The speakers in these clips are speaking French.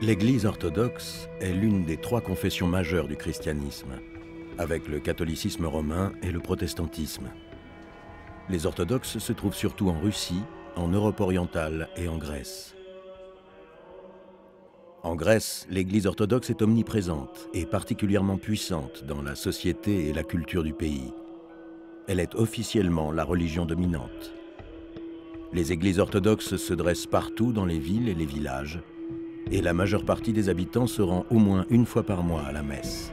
L'Église orthodoxe est l'une des trois confessions majeures du christianisme, avec le catholicisme romain et le protestantisme. Les orthodoxes se trouvent surtout en Russie, en Europe orientale et en Grèce. En Grèce, l'Église orthodoxe est omniprésente et particulièrement puissante dans la société et la culture du pays. Elle est officiellement la religion dominante. Les églises orthodoxes se dressent partout dans les villes et les villages, et la majeure partie des habitants se rend au moins une fois par mois à la messe.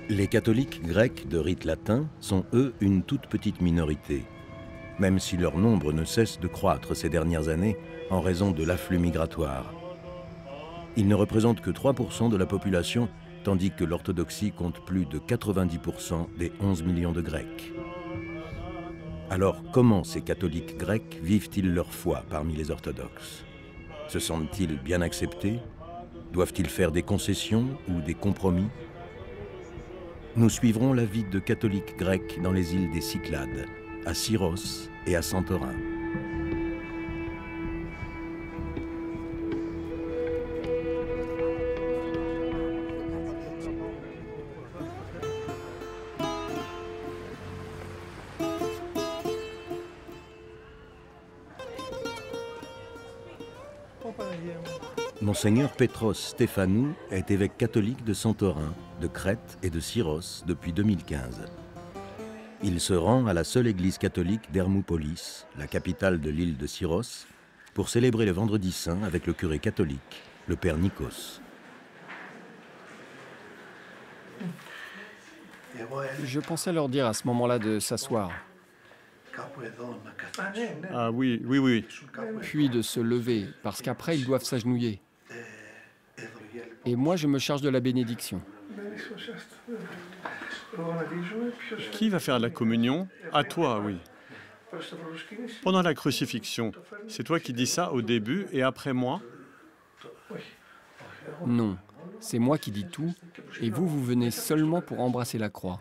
Les catholiques grecs de rite latin sont, eux, une toute petite minorité, même si leur nombre ne cesse de croître ces dernières années en raison de l'afflux migratoire. Ils ne représentent que 3% de la population, tandis que l'orthodoxie compte plus de 90% des 11 millions de Grecs. Alors, comment ces catholiques grecs vivent-ils leur foi parmi les orthodoxes? Se sentent-ils bien acceptés? Doivent-ils faire des concessions ou des compromis? Nous suivrons la vie de catholiques grecs dans les îles des Cyclades, à Syros et à Santorin. Monseigneur Petros Stéphanou est évêque catholique de Santorin, de Crète et de Syros depuis 2015. Il se rend à la seule église catholique d'Hermoupolis, la capitale de l'île de Syros, pour célébrer le Vendredi Saint avec le curé catholique, le père Nikos. Je pensais leur dire à ce moment-là de s'asseoir, Ah oui, oui, oui. puis de se lever, parce qu'après ils doivent s'agenouiller. Et moi, je me charge de la bénédiction. Qui va faire la communion? À toi, oui. Pendant la crucifixion, c'est toi qui dis ça au début et après moi? Non, c'est moi qui dis tout, et vous, vous venez seulement pour embrasser la croix.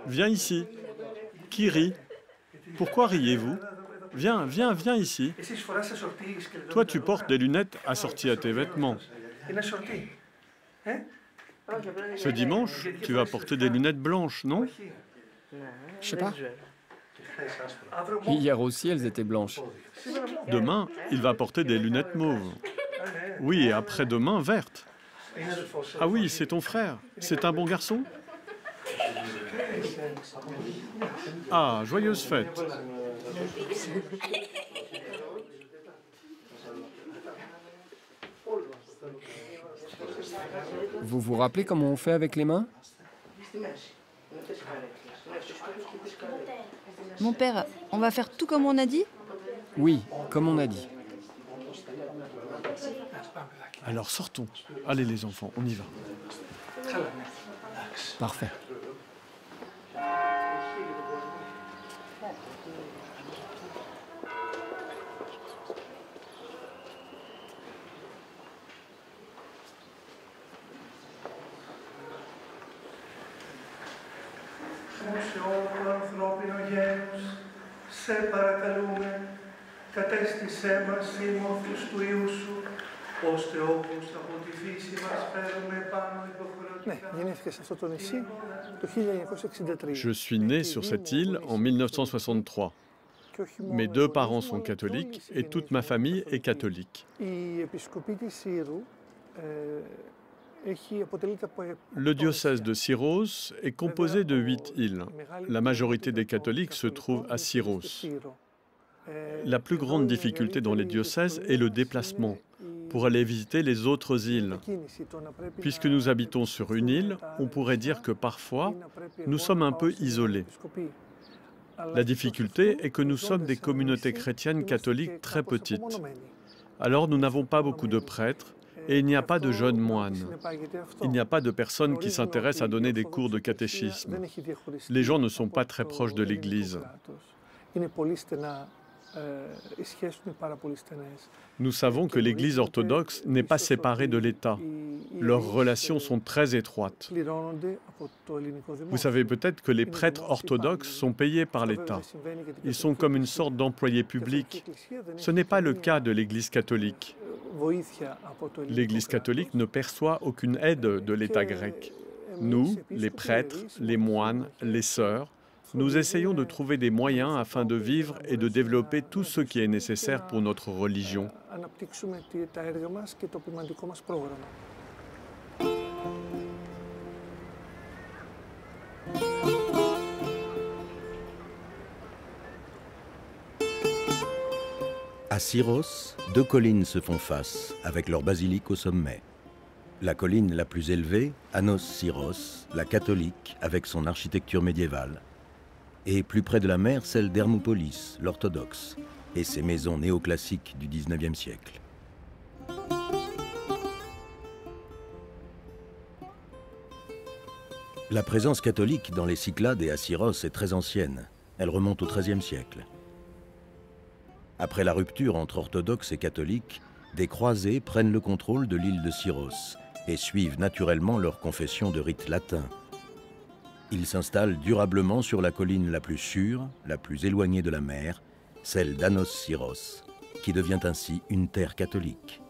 Viens ici. Qui rit? Pourquoi riez-vous? Viens, viens, viens ici. Toi, tu portes des lunettes assorties à tes vêtements. Ce dimanche, tu vas porter des lunettes blanches, non? Je sais pas. Hier aussi, elles étaient blanches. Demain, il va porter des lunettes mauves. Oui, et après-demain, vertes. Ah oui, c'est ton frère. C'est un bon garçon? Ah, joyeuse fête. Vous vous rappelez comment on fait avec les mains? Mon père, on va faire tout comme on a dit? Oui, comme on a dit. Alors sortons. Allez les enfants, on y va. Parfait. Σε όλο ανθρώπινο γένος, σε παρακαλούμε, κατέστησέ μας σύμμορφους του Υιού Σου, ώστε όπως από τη φύση μας φέρουμε πάνω υποχρεωτικά. Je suis né sur cette île en 1963. Mes deux parents sont catholiques et toute ma famille est catholique. Le diocèse de Syros est composé de 8 îles. La majorité des catholiques se trouve à Syros. La plus grande difficulté dans les diocèses est le déplacement pour aller visiter les autres îles. Puisque nous habitons sur une île, on pourrait dire que parfois, nous sommes un peu isolés. La difficulté est que nous sommes des communautés chrétiennes catholiques très petites. Alors nous n'avons pas beaucoup de prêtres, et il n'y a pas de jeunes moines. Il n'y a pas de personnes qui s'intéressent à donner des cours de catéchisme. Les gens ne sont pas très proches de l'Église. Nous savons que l'Église orthodoxe n'est pas séparée de l'État. Leurs relations sont très étroites. Vous savez peut-être que les prêtres orthodoxes sont payés par l'État. Ils sont comme une sorte d'employés publics. Ce n'est pas le cas de l'Église catholique. L'Église catholique ne perçoit aucune aide de l'État grec. Nous, les prêtres, les moines, les sœurs, nous essayons de trouver des moyens afin de vivre et de développer tout ce qui est nécessaire pour notre religion. À Syros, deux collines se font face, avec leur basilique au sommet. La colline la plus élevée, Anos Syros, la catholique, avec son architecture médiévale. Et plus près de la mer, celle d'Hermoupolis, l'orthodoxe, et ses maisons néoclassiques du XIXe siècle. La présence catholique dans les Cyclades et à Syros est très ancienne. Elle remonte au XIIIe siècle. Après la rupture entre orthodoxes et catholiques, des croisés prennent le contrôle de l'île de Syros et suivent naturellement leur confession de rite latin. Ils s'installent durablement sur la colline la plus sûre, la plus éloignée de la mer, celle d'Anos Syros, qui devient ainsi une terre catholique.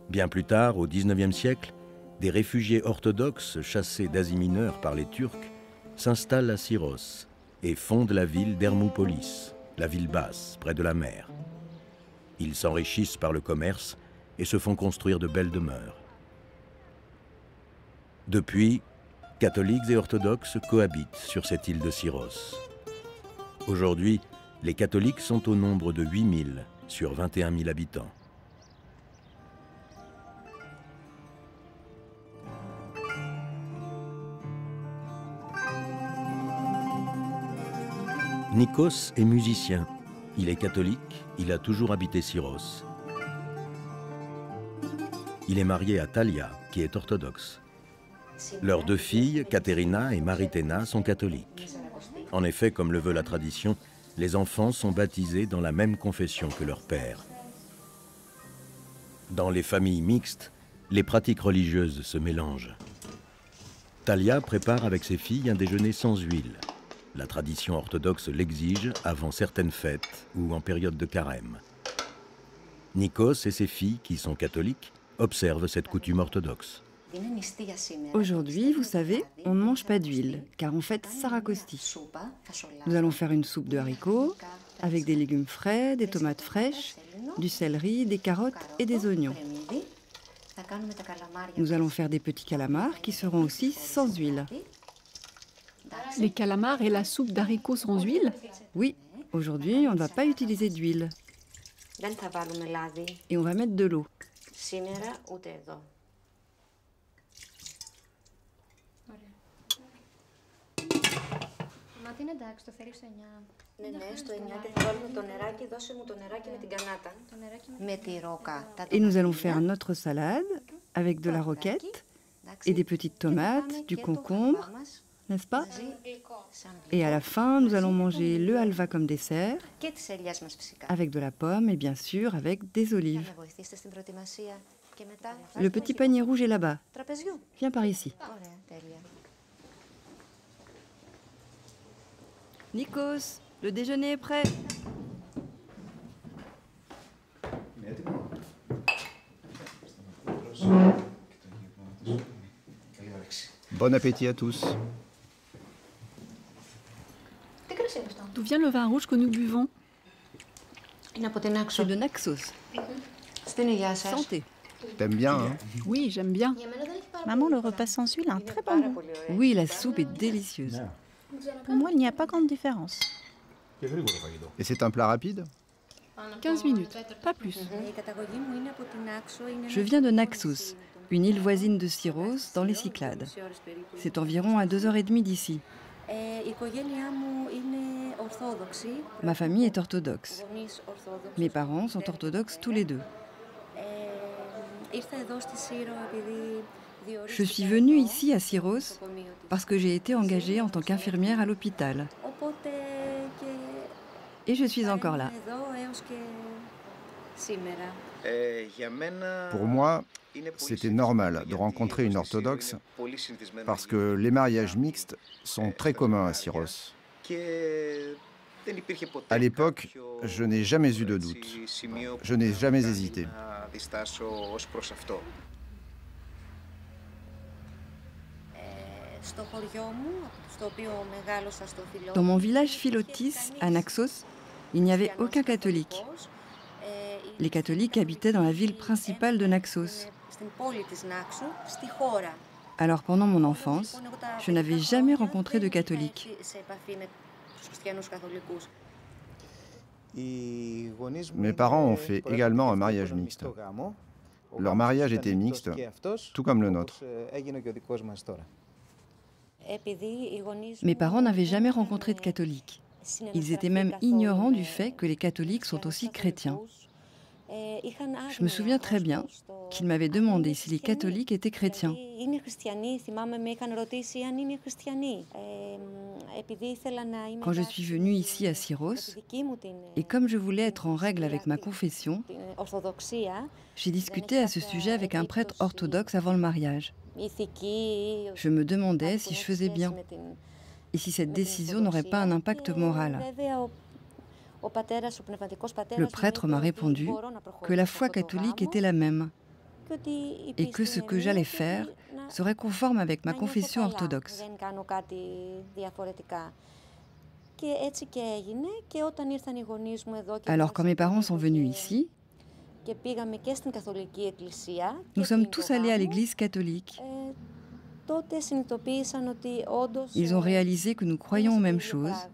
Bien plus tard, au XIXe siècle, des réfugiés orthodoxes chassés d'Asie mineure par les Turcs s'installent à Syros et fondent la ville d'Hermoupolis, la ville basse, près de la mer. Ils s'enrichissent par le commerce et se font construire de belles demeures. Depuis, catholiques et orthodoxes cohabitent sur cette île de Syros. Aujourd'hui, les catholiques sont au nombre de 8000 sur 21 000 habitants. Nikos est musicien. Il est catholique, il a toujours habité Syros. Il est marié à Talia, qui est orthodoxe. Leurs deux filles, Katerina et Maritena, sont catholiques. En effet, comme le veut la tradition, les enfants sont baptisés dans la même confession que leur père. Dans les familles mixtes, les pratiques religieuses se mélangent. Talia prépare avec ses filles un déjeuner sans huile. La tradition orthodoxe l'exige avant certaines fêtes ou en période de carême. Nikos et ses filles, qui sont catholiques, observent cette coutume orthodoxe. Aujourd'hui, vous savez, on ne mange pas d'huile, car on fête Sarakosti. Nous allons faire une soupe de haricots, avec des légumes frais, des tomates fraîches, du céleri, des carottes et des oignons. Nous allons faire des petits calamars qui seront aussi sans huile. Les calamars et la soupe d'haricots sans huile? Oui, aujourd'hui, on ne va pas utiliser d'huile. Et on va mettre de l'eau. Et nous allons faire notre salade avec de la roquette et des petites tomates, du concombre, n'est-ce pas? Et à la fin, nous allons manger le halva comme dessert, avec de la pomme et bien sûr avec des olives. Le petit panier rouge est là-bas. Viens par ici. Nikos, le déjeuner est prêt. Bon appétit à tous. D'où vient le vin rouge que nous buvons? C'est de Naxos. Santé. T'aimes bien, hein? Oui, j'aime bien. Maman, le repas sans huile a un très bon goût. Oui, la soupe est délicieuse. Pour moi, il n'y a pas grande différence. Et c'est un plat rapide? 15 minutes, pas plus. Je viens de Naxos, une île voisine de Syros, dans les Cyclades. C'est environ à 2h30 d'ici. Ma famille est orthodoxe. Mes parents sont orthodoxes tous les deux. Je suis venue ici à Syros parce que j'ai été engagée en tant qu'infirmière à l'hôpital. Et je suis encore là. Pour moi, c'était normal de rencontrer une orthodoxe parce que les mariages mixtes sont très communs à Syros. À l'époque, je n'ai jamais eu de doute. Je n'ai jamais hésité. Dans mon village Philotis, à Naxos, il n'y avait aucun catholique. Les catholiques habitaient dans la ville principale de Naxos. Alors pendant mon enfance, je n'avais jamais rencontré de catholiques. Mes parents ont fait également un mariage mixte. Leur mariage était mixte, tout comme le nôtre. Mes parents n'avaient jamais rencontré de catholiques. Ils étaient même ignorants du fait que les catholiques sont aussi chrétiens. Je me souviens très bien qu'ils m'avaient demandé si les catholiques étaient chrétiens. Quand je suis venue ici à Syros, et comme je voulais être en règle avec ma confession, j'ai discuté à ce sujet avec un prêtre orthodoxe avant le mariage. Je me demandais si je faisais bien et si cette décision n'aurait pas un impact moral. Le prêtre m'a répondu que la foi catholique était la même et que ce que j'allais faire serait conforme avec ma confession orthodoxe. Alors quand mes parents sont venus ici, nous sommes tous allés à l'église catholique. Ils ont réalisé que nous croyons aux mêmes choses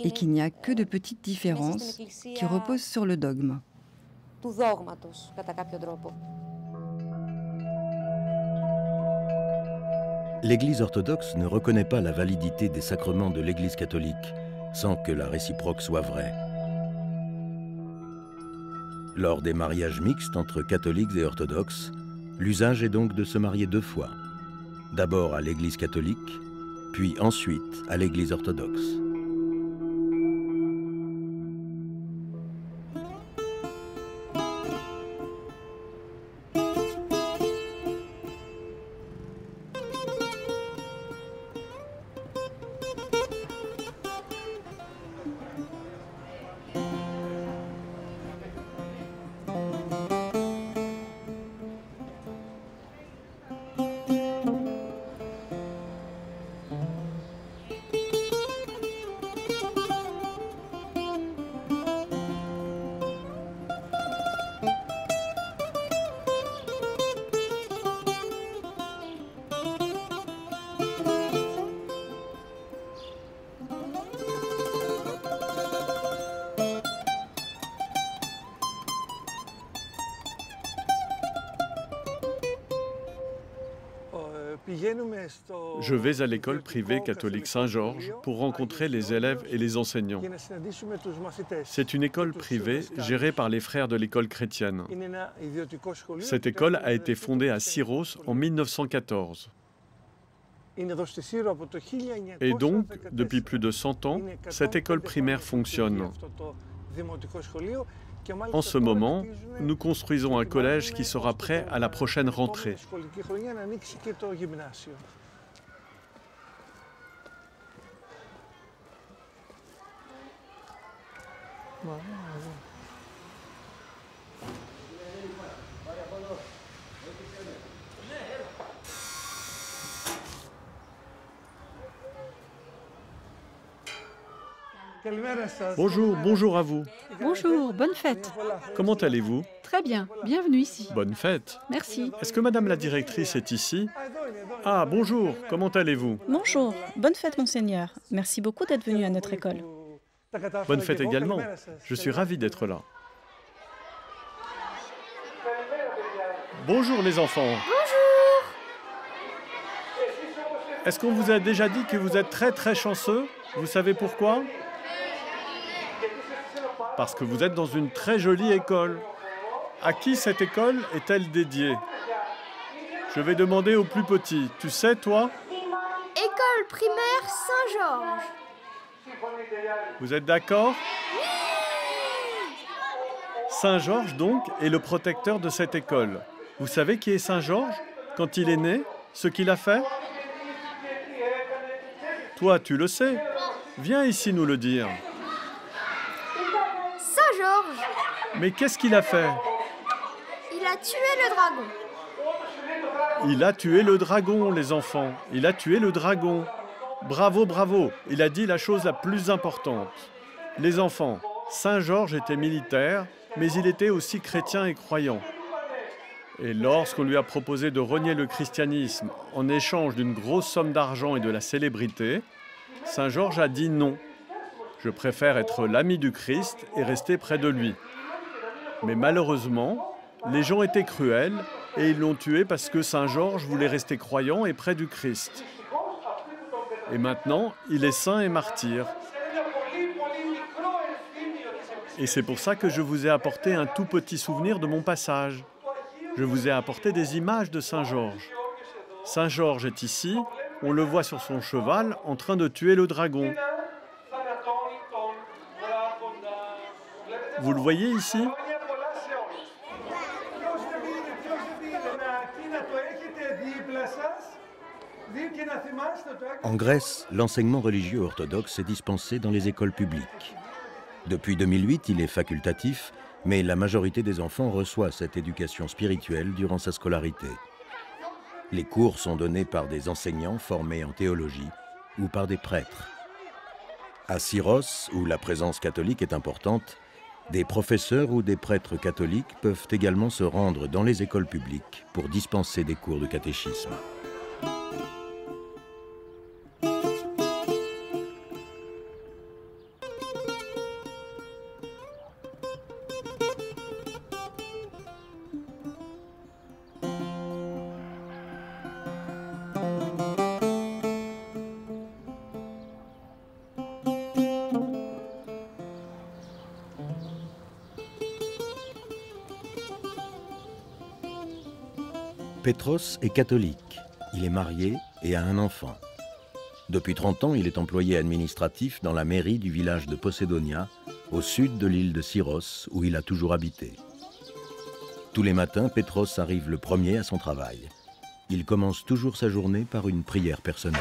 et qu'il n'y a que de petites différences qui reposent sur le dogme. L'Église orthodoxe ne reconnaît pas la validité des sacrements de l'Église catholique, sans que la réciproque soit vraie. Lors des mariages mixtes entre catholiques et orthodoxes, l'usage est donc de se marier deux fois. D'abord à l'Église catholique, puis ensuite à l'Église orthodoxe. Je vais à l'école privée catholique Saint-Georges pour rencontrer les élèves et les enseignants. C'est une école privée gérée par les frères de l'école chrétienne. Cette école a été fondée à Syros en 1914. Et donc, depuis plus de 100 ans, cette école primaire fonctionne. En ce moment, nous construisons un collège qui sera prêt à la prochaine rentrée. Bonjour, bonjour à vous. Bonjour, bonne fête. Comment allez-vous? Très bien, bienvenue ici. Bonne fête. Merci. Est-ce que Madame la directrice est ici? Ah, bonjour, comment allez-vous? Bonjour, bonne fête monseigneur. Merci beaucoup d'être venu à notre école. Bonne fête également. Je suis ravi d'être là. Bonjour les enfants. Bonjour. Est-ce qu'on vous a déjà dit que vous êtes très chanceux? Vous savez pourquoi? Parce que vous êtes dans une très jolie école. À qui cette école est-elle dédiée? Je vais demander aux plus petits. Tu sais, toi? École l'école primaire Saint-Georges. Vous êtes d'accord? Saint-Georges, donc, est le protecteur de cette école. Vous savez qui est Saint-Georges? Quand il est né, ce qu'il a fait? Toi, tu le sais. Viens ici nous le dire. Saint-Georges, Mais qu'est-ce qu'il a fait? il a tué le dragon. Il a tué le dragon, les enfants. Il a tué le dragon. Bravo, bravo. Il a dit la chose la plus importante. Les enfants, Saint-Georges était militaire, mais il était aussi chrétien et croyant. Et lorsqu'on lui a proposé de renier le christianisme en échange d'une grosse somme d'argent et de la célébrité, Saint-Georges a dit non. Je préfère être l'ami du Christ et rester près de lui. Mais malheureusement, les gens étaient cruels et ils l'ont tué parce que Saint-Georges voulait rester croyant et près du Christ. Et maintenant, il est saint et martyr. Et c'est pour ça que je vous ai apporté un tout petit souvenir de mon passage. Je vous ai apporté des images de Saint-Georges. Saint-Georges est ici, on le voit sur son cheval en train de tuer le dragon. Vous le voyez ici? En Grèce, l'enseignement religieux orthodoxe est dispensé dans les écoles publiques. Depuis 2008, il est facultatif, mais la majorité des enfants reçoit cette éducation spirituelle durant sa scolarité. Les cours sont donnés par des enseignants formés en théologie ou par des prêtres. À Syros, où la présence catholique est importante, des professeurs ou des prêtres catholiques peuvent également se rendre dans les écoles publiques pour dispenser des cours de catéchisme. Petros est catholique, il est marié et a un enfant. Depuis 30 ans, il est employé administratif dans la mairie du village de Poseidonia, au sud de l'île de Syros, où il a toujours habité. Tous les matins, Petros arrive le premier à son travail. Il commence toujours sa journée par une prière personnelle.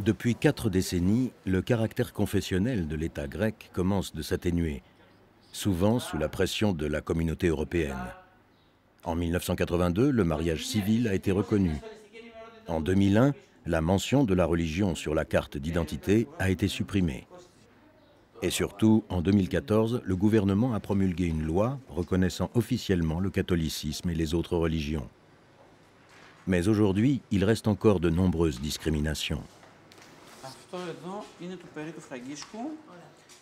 Depuis 4 décennies, le caractère confessionnel de l'État grec commence de s'atténuer, souvent sous la pression de la communauté européenne. En 1982, le mariage civil a été reconnu. En 2001, la mention de la religion sur la carte d'identité a été supprimée. Et surtout, en 2014, le gouvernement a promulgué une loi reconnaissant officiellement le catholicisme et les autres religions. Mais aujourd'hui, il reste encore de nombreuses discriminations.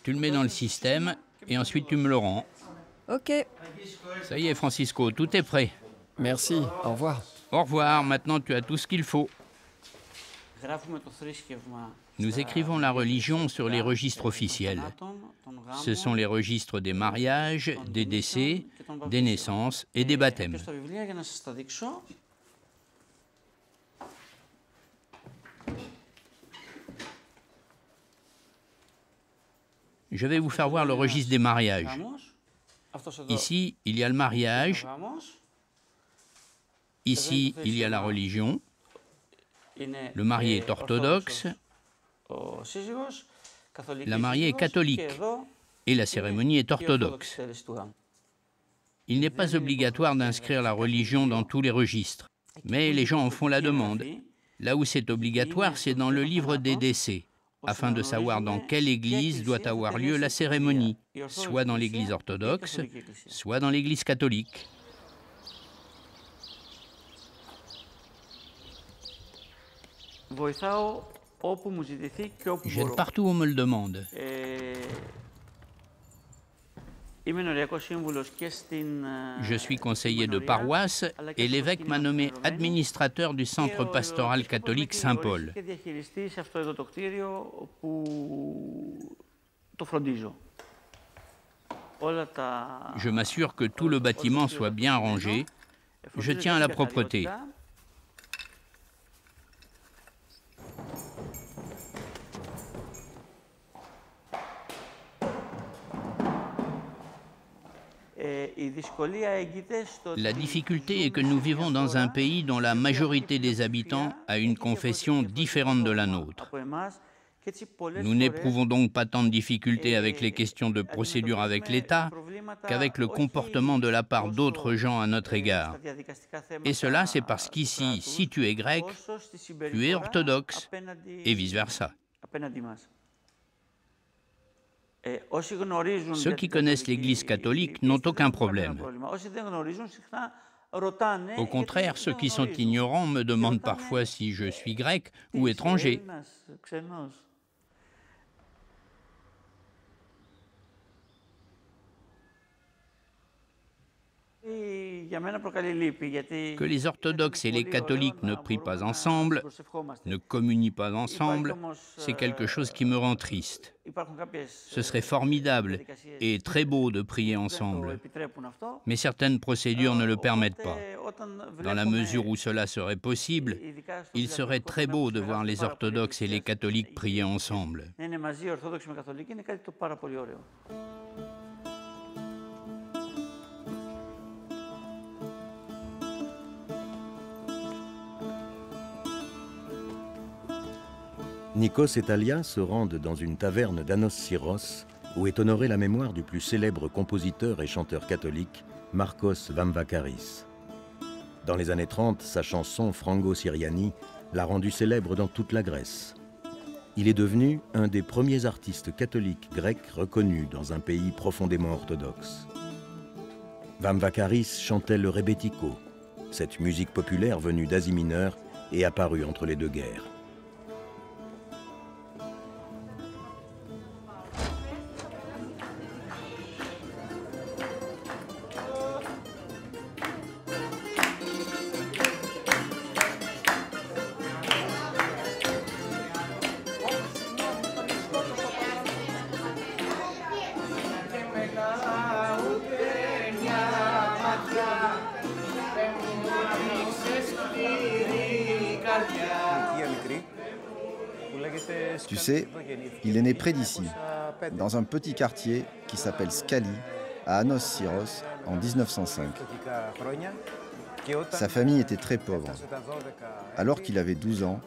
Tu le mets dans le système et ensuite tu me le rends. Ok. Ça y est, Francisco, tout est prêt. Merci, au revoir. Au revoir, maintenant tu as tout ce qu'il faut. Nous écrivons la religion sur les registres officiels. Ce sont les registres des mariages, des décès, des naissances et des baptêmes. Je vais vous faire voir le registre des mariages. Ici, il y a le mariage. Ici, il y a la religion. Le marié est orthodoxe. La mariée est catholique. et la cérémonie est orthodoxe. Il n'est pas obligatoire d'inscrire la religion dans tous les registres, mais les gens en font la demande. Là où c'est obligatoire, c'est dans le livre des décès, afin de savoir dans quelle église doit avoir lieu la cérémonie, soit dans l'église orthodoxe, soit dans l'église catholique. J'aide partout où on me le demande. Je suis conseiller de paroisse et l'évêque m'a nommé administrateur du centre pastoral catholique Saint-Paul. Je m'assure que tout le bâtiment soit bien rangé. Je tiens à la propreté. La difficulté est que nous vivons dans un pays dont la majorité des habitants a une confession différente de la nôtre. Nous n'éprouvons donc pas tant de difficultés avec les questions de procédure avec l'État qu'avec le comportement de la part d'autres gens à notre égard. Et cela, c'est parce qu'ici, si tu es grec, tu es orthodoxe, et vice-versa. Ceux qui connaissent l'Église catholique n'ont aucun problème. Au contraire, ceux qui sont ignorants me demandent parfois si je suis grec ou étranger. Que les orthodoxes et les catholiques ne prient pas ensemble, ne communient pas ensemble, c'est quelque chose qui me rend triste. Ce serait formidable et très beau de prier ensemble, mais certaines procédures ne le permettent pas. Dans la mesure où cela serait possible, il serait très beau de voir les orthodoxes et les catholiques prier ensemble. Nikos et Talia se rendent dans une taverne d'Anos Syros où est honorée la mémoire du plus célèbre compositeur et chanteur catholique, Markos Vamvakaris. Dans les années 30, sa chanson Frango Syriani l'a rendu célèbre dans toute la Grèce. Il est devenu un des premiers artistes catholiques grecs reconnus dans un pays profondément orthodoxe. Vamvakaris chantait le rebetiko, cette musique populaire venue d'Asie mineure et apparue entre les deux guerres. Tu sais, il est né près d'ici, dans un petit quartier qui s'appelle Skali, à Anos Syros, en 1905. Sa famille était très pauvre. Alors qu'il avait 12 ans,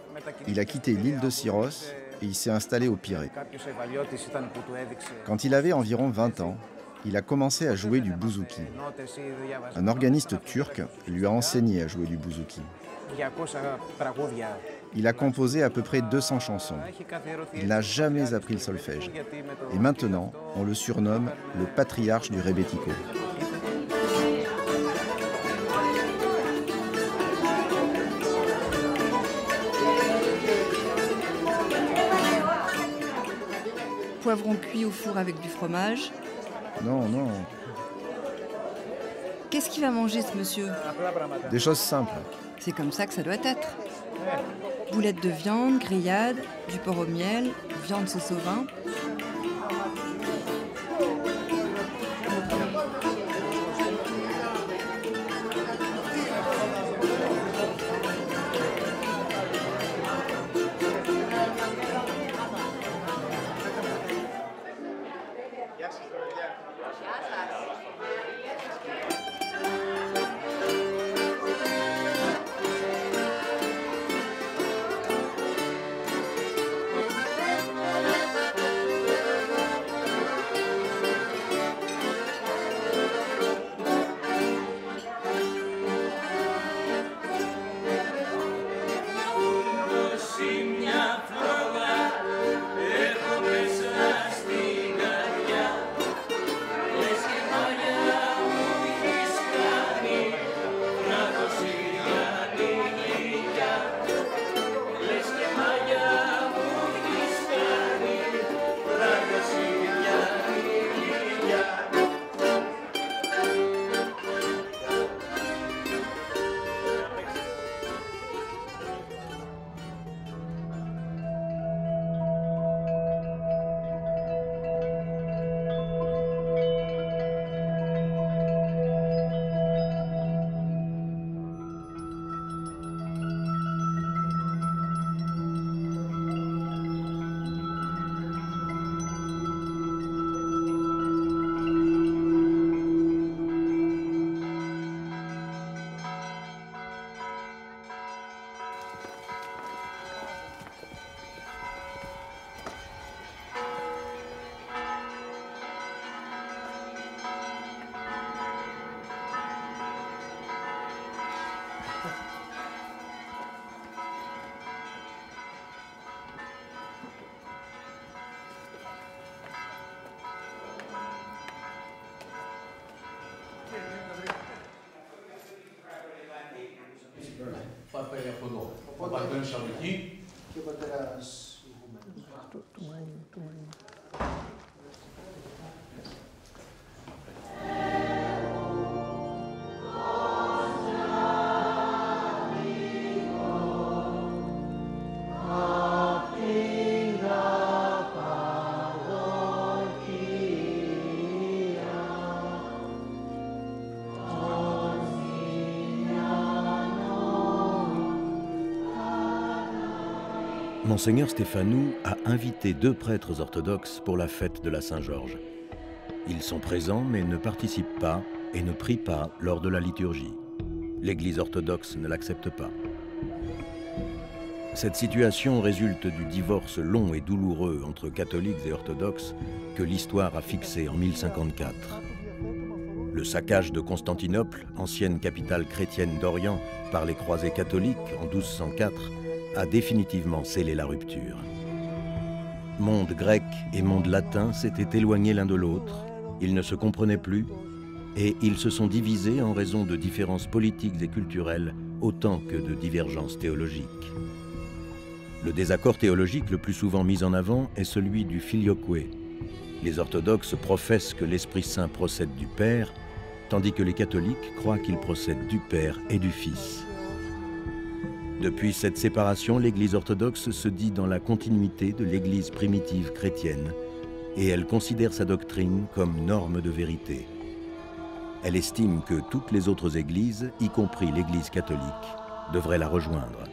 il a quitté l'île de Syros et il s'est installé au Pirée. Quand il avait environ 20 ans, il a commencé à jouer du bouzouki. Un organiste turc lui a enseigné à jouer du bouzouki. Il a composé à peu près 200 chansons. Il n'a jamais appris le solfège. Et maintenant, on le surnomme le patriarche du rebetiko. Poivron cuit au four avec du fromage. Non, non. Qu'est-ce qu'il va manger, ce monsieur? Des choses simples. C'est comme ça que ça doit être. Boulettes de viande, grillades, du porc au miel, viande sauce au vin. Monseigneur Stéphanou a invité 2 prêtres orthodoxes pour la fête de la Saint-Georges. Ils sont présents mais ne participent pas et ne prient pas lors de la liturgie. L'Église orthodoxe ne l'accepte pas. Cette situation résulte du divorce long et douloureux entre catholiques et orthodoxes que l'histoire a fixé en 1054. Le saccage de Constantinople, ancienne capitale chrétienne d'Orient, par les croisés catholiques en 1204, a définitivement scellé la rupture. Monde grec et monde latin s'étaient éloignés l'un de l'autre, ils ne se comprenaient plus, et ils se sont divisés en raison de différences politiques et culturelles autant que de divergences théologiques. Le désaccord théologique le plus souvent mis en avant est celui du filioque. Les orthodoxes professent que l'Esprit Saint procède du Père, tandis que les catholiques croient qu'il procède du Père et du Fils. Depuis cette séparation, l'Église orthodoxe se dit dans la continuité de l'Église primitive chrétienne et elle considère sa doctrine comme norme de vérité. Elle estime que toutes les autres églises, y compris l'Église catholique, devraient la rejoindre.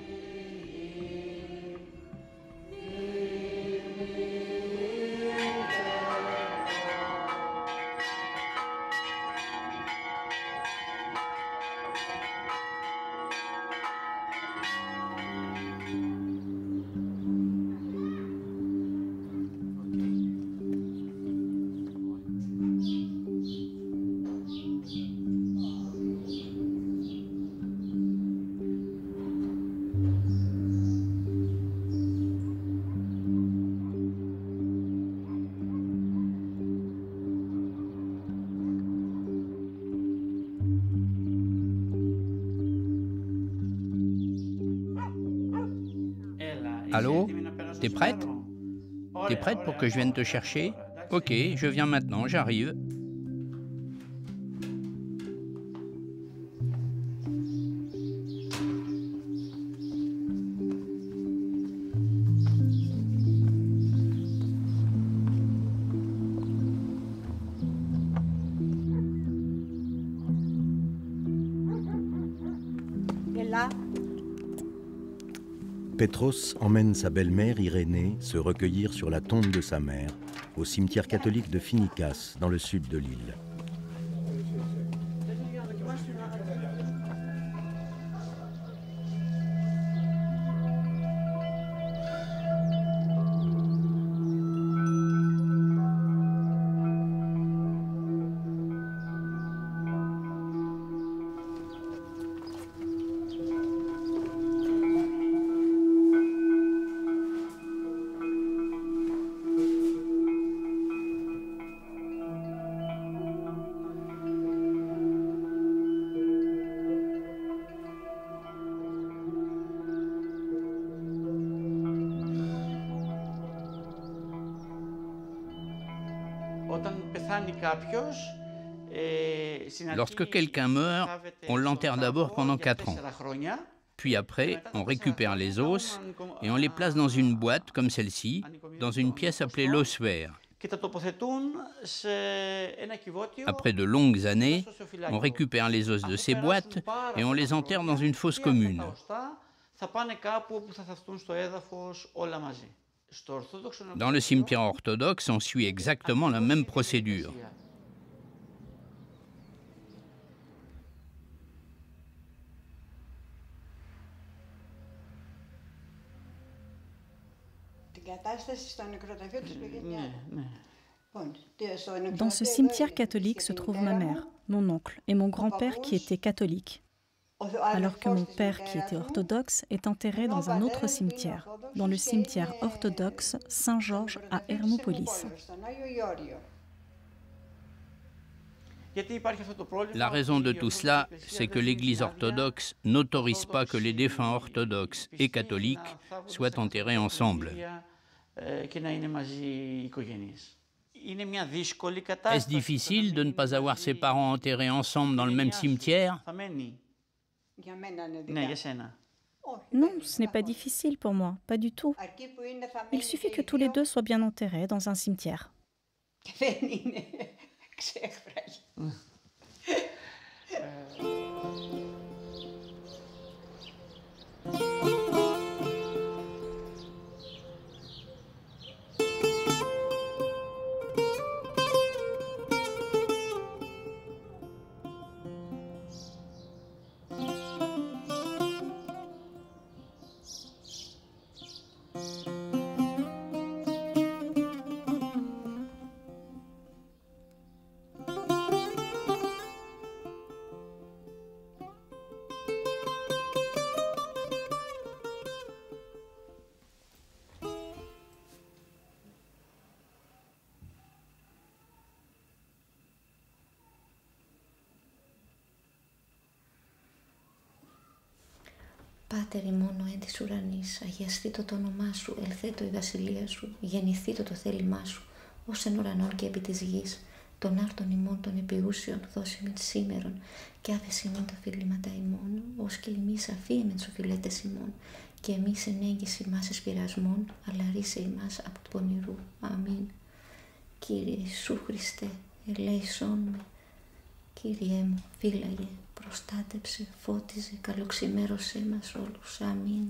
Allô? T'es prête? T'es prête pour que je vienne te chercher? Ok, je viens maintenant, j'arrive. Pétros emmène sa belle-mère Irénée se recueillir sur la tombe de sa mère, au cimetière catholique de Phoenikas, dans le sud de l'île. Lorsque quelqu'un meurt, on l'enterre d'abord pendant 4 ans. Puis après, on récupère les os et on les place dans une boîte comme celle-ci, dans une pièce appelée l'ossuaire. Après de longues années, on récupère les os de ces boîtes et on les enterre dans une fosse commune. Dans le cimetière orthodoxe, on suit exactement la même procédure. Dans ce cimetière catholique se trouve ma mère, mon oncle et mon grand-père qui était catholique, alors que mon père qui était orthodoxe est enterré dans un autre cimetière, dans le cimetière orthodoxe Saint-Georges à Hermopolis. La raison de tout cela, c'est que l'Église orthodoxe n'autorise pas que les défunts orthodoxes et catholiques soient enterrés ensemble. Est-ce difficile de ne pas avoir ses parents enterrés ensemble dans le même cimetière? Non, ce n'est pas difficile pour moi, pas du tout. Il suffit que tous les deux soient bien enterrés dans un cimetière. Πάτερ ημών ο εν της ουρανής, αγιαστήτω το όνομά σου, ελθέτω η βασιλεία σου, γεννηθήτω το θέλημά σου, ως εν ουρανών και επί της γης. Τον άρτον ημών των επιούσιων δώσει μεν σήμερον, και άφεση μην τα φιλήματα ημών, ως και εμείς αφίεμεν σου φιλέτες ημών, και εμείς ενέγγις ημάς εις πειρασμών, αλλά ρίσε ημάς από του πονηρού. Αμήν. Κύριε Ιησού Χριστέ, ελέησόν με. Κύριέ μου, φύλαγε, προστάτεψε, φώτιζε, καλοξημέρωσέ μας όλους. Αμήν.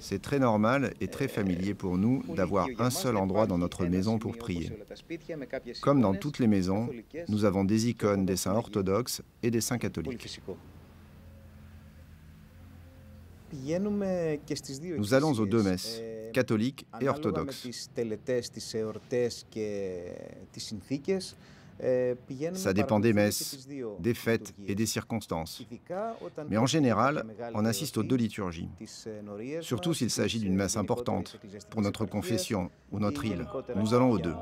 C'est très normal et très familier pour nous d'avoir un seul endroit dans notre maison pour prier. Comme dans toutes les maisons, nous avons des icônes des saints orthodoxes et des saints catholiques. Nous allons aux deux messes, catholiques et orthodoxes. Ça dépend des messes, des fêtes et des circonstances. Mais en général, on assiste aux deux liturgies, surtout s'il s'agit d'une messe importante, pour notre confession ou notre île. Nous allons aux deux.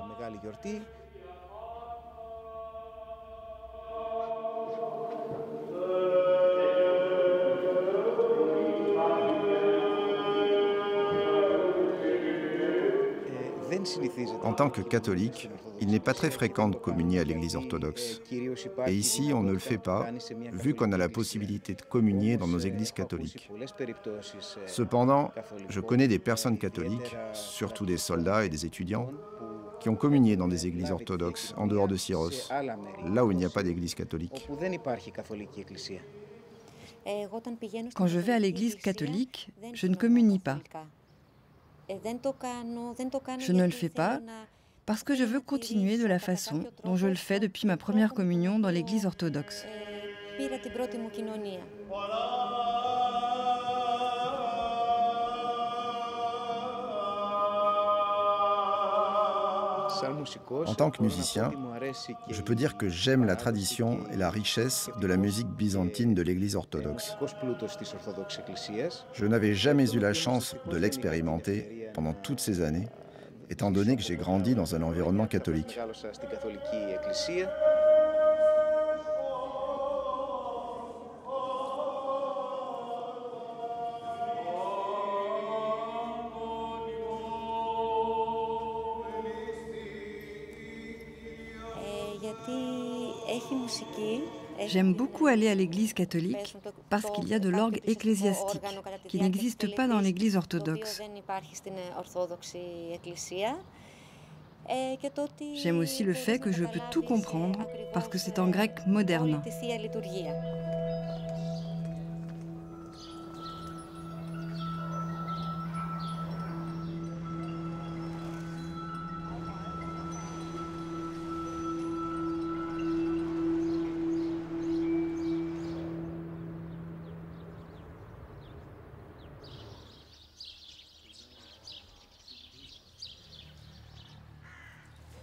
En tant que catholique, il n'est pas très fréquent de communier à l'église orthodoxe. Et ici, on ne le fait pas, vu qu'on a la possibilité de communier dans nos églises catholiques. Cependant, je connais des personnes catholiques, surtout des soldats et des étudiants, qui ont communié dans des églises orthodoxes en dehors de Syros, là où il n'y a pas d'église catholique. Quand je vais à l'église catholique, je ne communie pas. Je ne le fais pas parce que je veux continuer de la façon dont je le fais depuis ma première communion dans l'église orthodoxe. En tant que musicien, je peux dire que j'aime la tradition et la richesse de la musique byzantine de l'Église orthodoxe. Je n'avais jamais eu la chance de l'expérimenter pendant toutes ces années, étant donné que j'ai grandi dans un environnement catholique. J'aime beaucoup aller à l'église catholique parce qu'il y a de l'orgue ecclésiastique qui n'existe pas dans l'église orthodoxe. J'aime aussi le fait que je peux tout comprendre parce que c'est en grec moderne.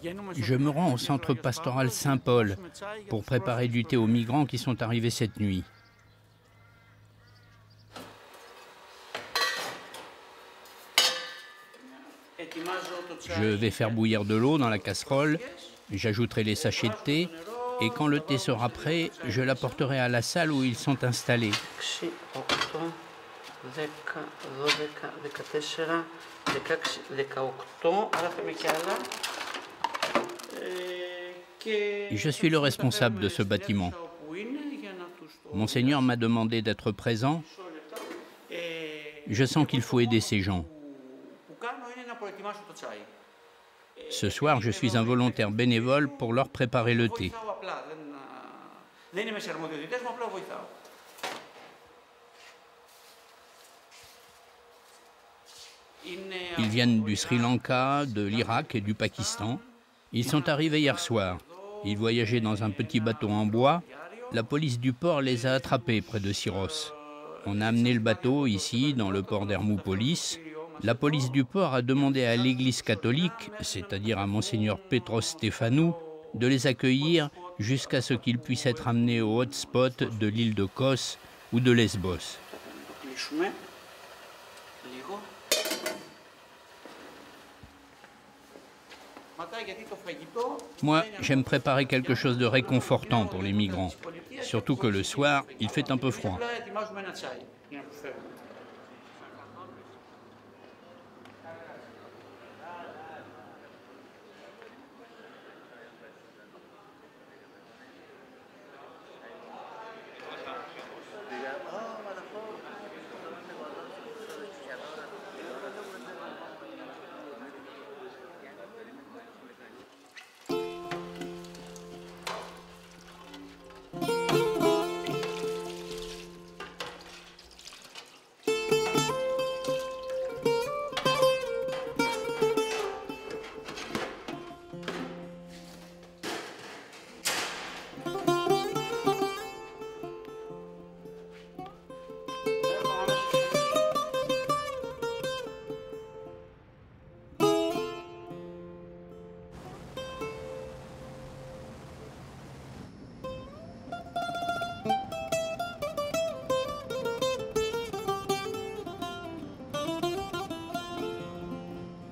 Je me rends au centre pastoral Saint-Paul pour préparer du thé aux migrants qui sont arrivés cette nuit. Je vais faire bouillir de l'eau dans la casserole, j'ajouterai les sachets de thé et quand le thé sera prêt, je l'apporterai à la salle où ils sont installés. Je suis le responsable de ce bâtiment. Monseigneur m'a demandé d'être présent. Je sens qu'il faut aider ces gens. Ce soir, je suis un volontaire bénévole pour leur préparer le thé. Ils viennent du Sri Lanka, de l'Irak et du Pakistan. Ils sont arrivés hier soir. Ils voyageaient dans un petit bateau en bois. La police du port les a attrapés près de Syros. On a amené le bateau ici, dans le port d'Hermoupolis. La police du port a demandé à l'Église catholique, c'est-à-dire à Monseigneur Petros Stéphanou, de les accueillir jusqu'à ce qu'ils puissent être amenés au hotspot de l'île de Kos ou de Lesbos. Moi, j'aime préparer quelque chose de réconfortant pour les migrants, surtout que le soir, il fait un peu froid.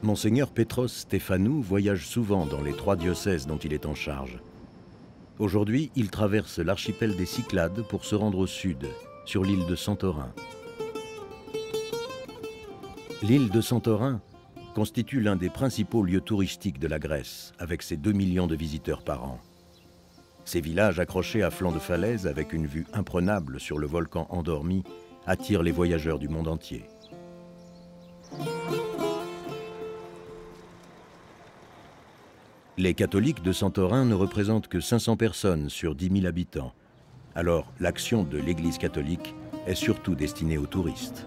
Monseigneur Petros Stéphanou voyage souvent dans les 3 diocèses dont il est en charge. Aujourd'hui, il traverse l'archipel des Cyclades pour se rendre au sud, sur l'île de Santorin. L'île de Santorin constitue l'un des principaux lieux touristiques de la Grèce, avec ses 2 millions de visiteurs par an. Ces villages accrochés à flanc de falaise avec une vue imprenable sur le volcan endormi attirent les voyageurs du monde entier. Les catholiques de Santorin ne représentent que 500 personnes sur 10 000 habitants. Alors, l'action de l'Église catholique est surtout destinée aux touristes.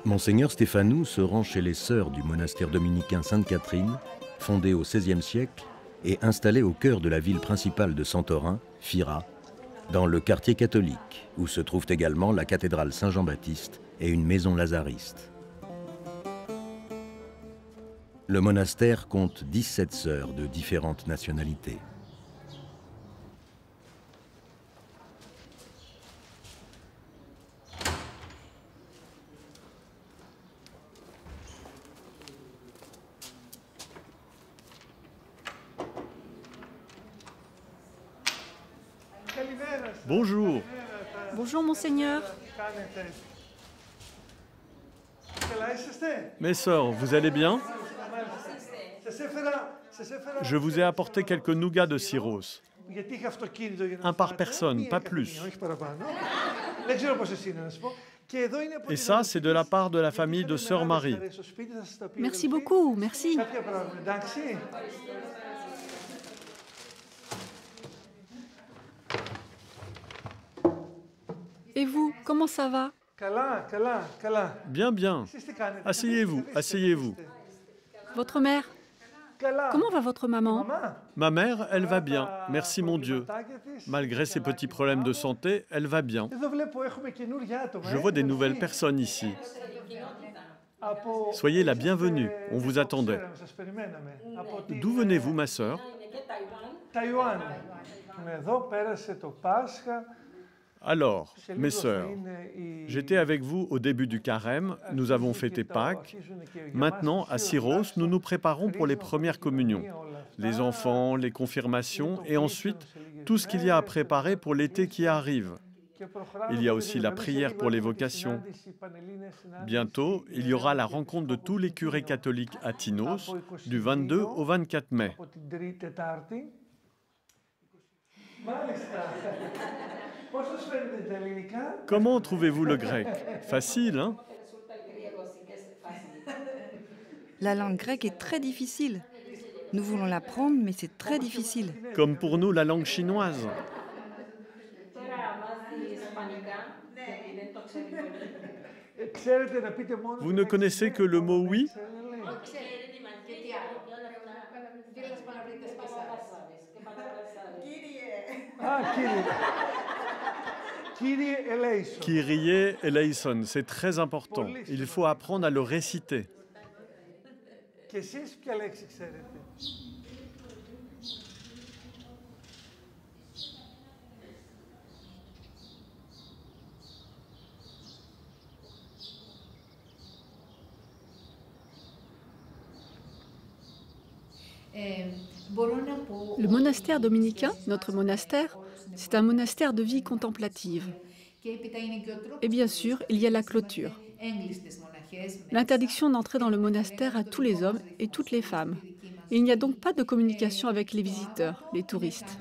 Monseigneur Stéphanou se rend chez les sœurs du monastère dominicain Sainte-Catherine, fondé au XVIe siècle et installé au cœur de la ville principale de Santorin, Fyra, dans le quartier catholique, où se trouvent également la cathédrale Saint-Jean-Baptiste et une maison lazariste. Le monastère compte 17 sœurs de différentes nationalités. Bonjour. Bonjour, Monseigneur. Mes sœurs, vous allez bien? Je vous ai apporté quelques nougats de Syros. Un par personne, pas plus. Et ça, c'est de la part de la famille de Sœur Marie. Merci beaucoup, merci. Et vous, comment ça va? Bien, bien. Asseyez-vous, asseyez-vous. Votre mère? Comment va votre maman? Ma mère, elle va bien, merci mon Dieu. Malgré ses petits problèmes de santé, elle va bien. Je vois des nouvelles personnes ici. Soyez la bienvenue, on vous attendait. D'où venez-vous, ma sœur? Alors, mes sœurs, j'étais avec vous au début du carême, nous avons fêté Pâques. Maintenant, à Syros, nous nous préparons pour les premières communions. Les enfants, les confirmations et ensuite tout ce qu'il y a à préparer pour l'été qui arrive. Il y a aussi la prière pour les vocations. Bientôt, il y aura la rencontre de tous les curés catholiques à Tinos du 22 au 24 mai. Comment trouvez-vous le grec? Facile, hein? La langue grecque est très difficile. Nous voulons l'apprendre, mais c'est très difficile. Comme pour nous, la langue chinoise. Vous ne connaissez que le mot oui? Kyrie eleison, c'est très important. Il faut apprendre à le réciter. Le monastère dominicain, notre monastère, c'est un monastère de vie contemplative. Et bien sûr, il y a la clôture. L'interdiction d'entrer dans le monastère à tous les hommes et toutes les femmes. Il n'y a donc pas de communication avec les visiteurs, les touristes.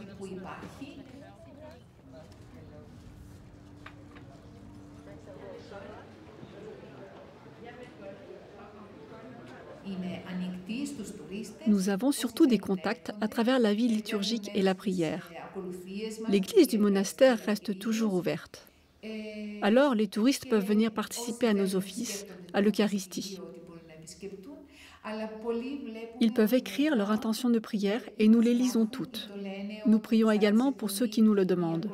Nous avons surtout des contacts à travers la vie liturgique et la prière. L'église du monastère reste toujours ouverte. Alors, les touristes peuvent venir participer à nos offices, à l'Eucharistie. Ils peuvent écrire leur intention de prière et nous les lisons toutes. Nous prions également pour ceux qui nous le demandent.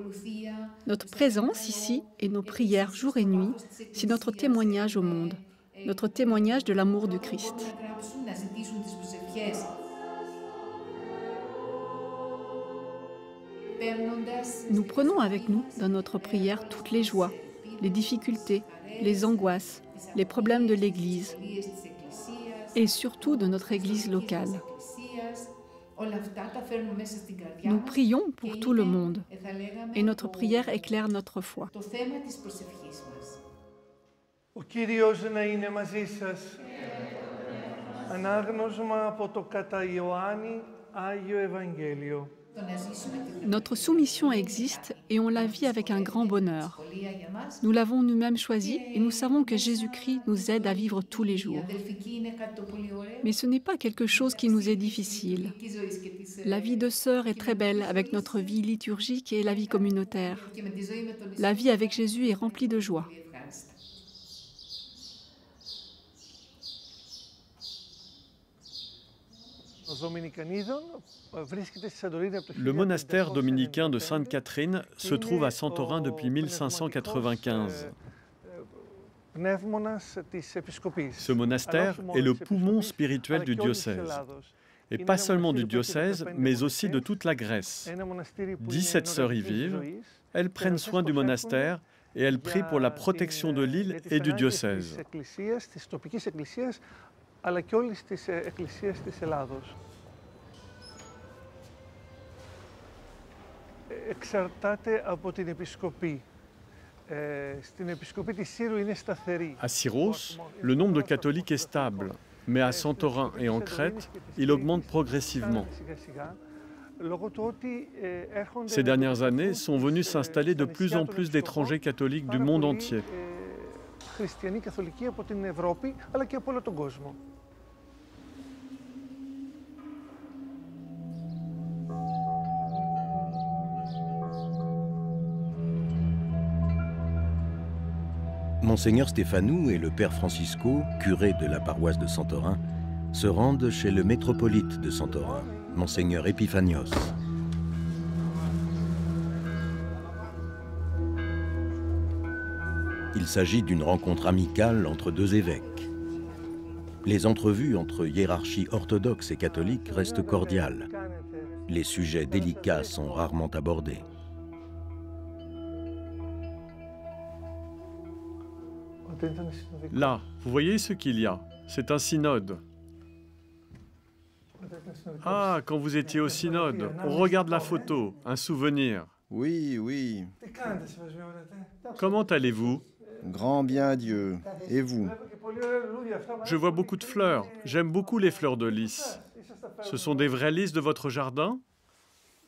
Notre présence ici et nos prières jour et nuit, c'est notre témoignage au monde, notre témoignage de l'amour du Christ. Nous prenons avec nous dans notre prière toutes les joies, les difficultés, les angoisses, les problèmes de l'Église et surtout de notre Église locale. Nous prions pour tout le monde et notre prière éclaire notre foi. Ο Κύριος να είναι μαζί σας. Ανάγνωσμα από το κατά Ιωάννη Άγιο Ευαγγέλιο. Notre soumission existe et on la vit avec un grand bonheur. Nous l'avons nous-mêmes choisi et nous savons que Jésus-Christ nous aide à vivre tous les jours. Mais ce n'est pas quelque chose qui nous est difficile. La vie de sœur est très belle avec notre vie liturgique et la vie communautaire. La vie avec Jésus est remplie de joie. Le monastère dominicain de Sainte-Catherine se trouve à Santorin depuis 1595. Ce monastère est le poumon spirituel du diocèse. Et pas seulement du diocèse, mais aussi de toute la Grèce. 17 sœurs y vivent, elles prennent soin du monastère et elles prient pour la protection de l'île et du diocèse. αλλά και όλες τις εκκλησίες της Ελλάδος. Εξαρτάται από την επισκοπή. Στην επισκοπή της Σύρου είναι σταθερή. À Syros, le nombre de catholiques est stable, mais à Santorin et en Crète, il augmente progressivement. Ces dernières années sont venus s'installer de plus en plus d'étrangers catholiques du monde entier. Χριστιανοί καθολικοί από την Ευρώπη, αλλά και από όλο τον κόσμο. Monseigneur Stéphanou et le père Francisco, curé de la paroisse de Santorin, se rendent chez le métropolite de Santorin, Monseigneur Epiphanios. Il s'agit d'une rencontre amicale entre deux évêques. Les entrevues entre hiérarchies orthodoxes et catholiques restent cordiales. Les sujets délicats sont rarement abordés. Là, vous voyez ce qu'il y a? C'est un synode. Ah, quand vous étiez au synode, on regarde la photo, un souvenir. Oui, oui. Comment allez-vous? Grand bien Dieu. Et vous? Je vois beaucoup de fleurs. J'aime beaucoup les fleurs de lys. Ce sont des vrais lys de votre jardin?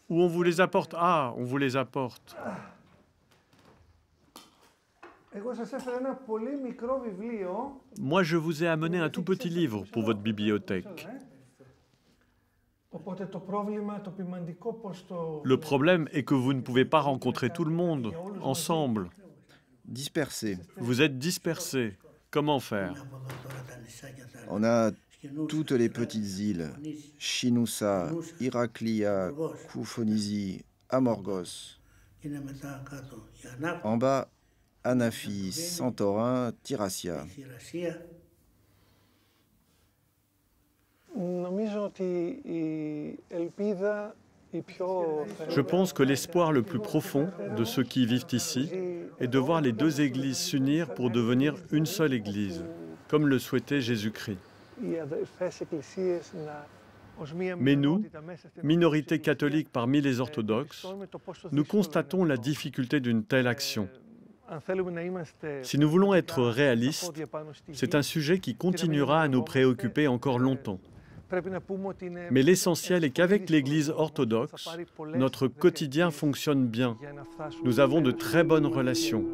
Ou on vous les apporte? Ah, on vous les apporte. Moi, je vous ai amené un tout petit livre pour votre bibliothèque. Le problème est que vous ne pouvez pas rencontrer tout le monde ensemble. Dispersés. Vous êtes dispersés. Comment faire? On a toutes les petites îles. Chinoussa, Iraklia, Koufonisie, Amorgos. En bas, Anafi, Santorin, Tiracia. Je pense que l'espoir le plus profond de ceux qui vivent ici est de voir les deux églises s'unir pour devenir une seule église, comme le souhaitait Jésus-Christ. Mais nous, minorité catholique parmi les orthodoxes, nous constatons la difficulté d'une telle action. Si nous voulons être réalistes, c'est un sujet qui continuera à nous préoccuper encore longtemps. Mais l'essentiel est qu'avec l'Église orthodoxe, notre quotidien fonctionne bien. Nous avons de très bonnes relations.